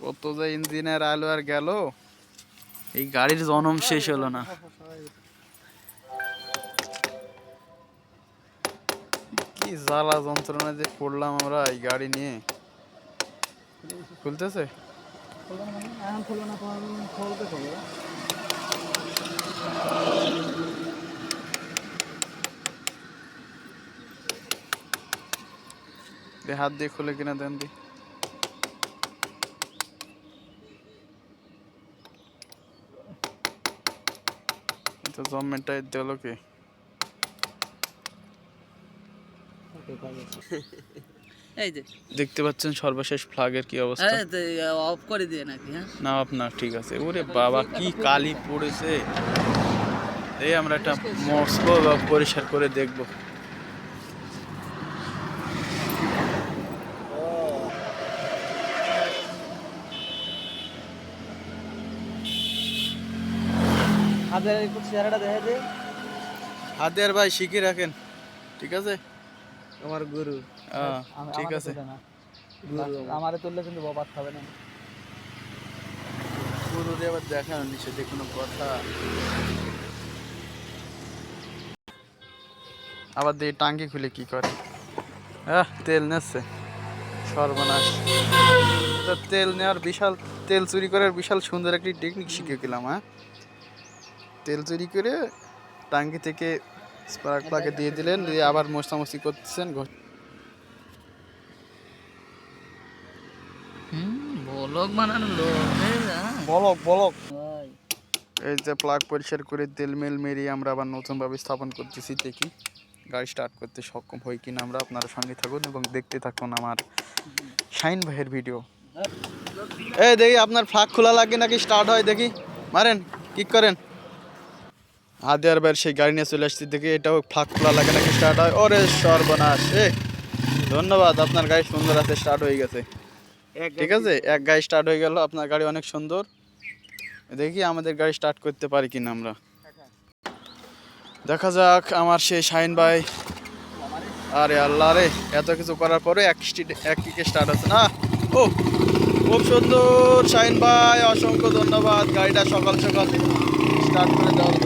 কত যে ইঞ্জিনের আলো আর গেল, এই গাড়ির জনম শেষ হলো না। কি জ্বালা যন্ত্রণা যে পড়লাম আমরা এই গাড়ি নিয়ে। খুলতেছে হাত দিয়ে খুলে কিনা দেন দি। তো জমেন্টটা দিল কি? এই যে দেখতে পাচ্ছেন সর্বশেষ ফ্লাগের কি অবস্থা। অফ করে দিয়ে নাকি? হ্যাঁ না আপনার ঠিক আছে। ওরে বাবা কি কালি পড়েছে। এই আমরা একটা মস্কো পরিষ্কার করে দেখবো। হাতের একটু চেহারাটা দেখা দে। হাতের ভাই শিখে রাখেন, ঠিক আছে? আমার গুরু। ঠিক আছে, আমারে তুললে কিন্তু বাবা খাবে না। গুরুরে আবার দেখানো নিষেধে কোনো কথা। আবার দিয়ে টাঙ্কি খুলে কি করে? তেল নেচ্ছে, সর্বনাশ। তেল নেওয়ার বিশাল, তেল চুরি করার বিশাল সুন্দর একটি টেকনিক শিখে গেলাম। তেল চুরি করে টাঙ্কি থেকে স্পার্ক প্লাগে দিয়ে দিলেন, দিয়ে আবার মশামশি করতেছেন। বলক বানানো বলক এই যে প্লাগ পরিষ্কার করে তেল মেল মেরিয়ে আমরা আবার নতুনভাবে স্থাপন করতেছি। দেখি গাড়ি স্টার্ট করতে সক্ষম হই কিনা আমরা। আপনারা সঙ্গে থাকুন এবং দেখতে থাকুন আমার শাহিন ভাইয়ের ভিডিও। এই দেখি আপনার ফ্লাগ খোলা লাগে নাকি স্টার্ট হয় দেখি, মারেন কিক করেন। আদিয়ার ভাইয়ের সেই গাড়ি নিয়ে চলে আসছি, দেখি এটাও ফ্লাগ খোলা লাগে নাকি স্টার্ট হয়। ওরে সর্বনাশ! ধন্যবাদ, আপনার গাড়ি সুন্দর আছে, স্টার্ট হয়ে গেছে। ঠিক আছে, এক গাড়ি স্টার্ট হয়ে গেল। আপনার গাড়ি অনেক সুন্দর। দেখি আমাদের গাড়ি স্টার্ট করতে পারি কিনা আমরা, দেখা যাক। আমার সেই শাহিন ভাই, আরে আল্লাহ রে, এত কিছু করার পরে এক কিকে স্টার্ট হচ্ছে না। ও খুব সুন্দর শাহিন ভাই, অসংখ্য ধন্যবাদ গাড়িটা সকাল সকাল স্টার্ট করে দেওয়ার